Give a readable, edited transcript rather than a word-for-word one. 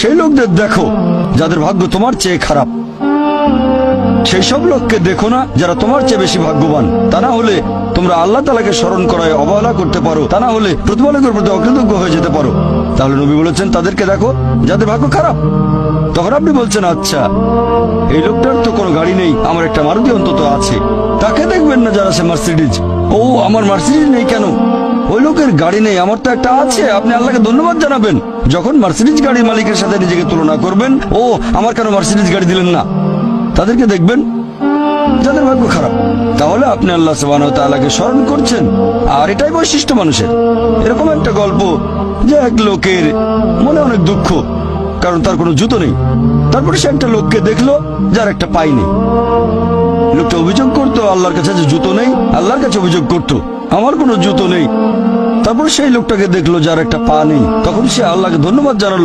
সেই লোকদের দেখো যাদের ভাগ্য তোমার চেয়ে খারাপ। সেই সব লোককে দেখো না যারা তোমার চেয়ে বেশি ভাগ্যবান। তা না হলে তোমরা আল্লাহ তাআলাকে স্মরণ করায় অবহেলা করতে পারো, তা না হলে প্রতিপালকের প্রতি অকৃতজ্ঞ হয়ে যেতে পারো। তাহলে নবী বলেছেন তাদেরকে দেখো যাদের ভাগ্য খারাপ। তখন আপনি বলছেন আচ্ছা, এই লোকটার তো কোনো গাড়ি নেই, আমার একটা মারুতি অন্তত আছে। তাকে দেখবেন না যারা সে মার্সিডিজ। ও আমার মার্সিডিজ নেই কেন? ওই লোকের গাড়ি নেই, আমার তো একটা আছে। আপনি আল্লাহকে ধন্যবাদ জানাবেন যখন মার্সিডিজ গাড়ির মালিকের সাথে নিজেকে তুলনা করবেন। ও আমার কেন মার্সিডিজ গাড়ি দিলেন না? তাদেরকে দেখবেন যাদের ভাগ্য খারাপ। তাহলে আপনি আল্লাহ সুবহানাহু ওয়া তাআলাকে স্মরণ করছেন। আর এটাই বৈশিষ্ট্য মানুষের। এরকম একটা গল্প যে এক লোকের মনে অনেক দুঃখ, কারণ তার কোনো জুতো নেই। তারপরে সে একটা লোককে দেখলো যার একটা পাই নেই। লোকটা অভিযোগ করতো আল্লাহর কাছে যে জুতো নেই, আল্লাহর কাছে অভিযোগ করতো আমার কোনো জুতো নেই। তারপর সেই লোকটাকে দেখলো যার একটা পা নেই। তখন সে আল্লাহকে ধন্যবাদ জানালো।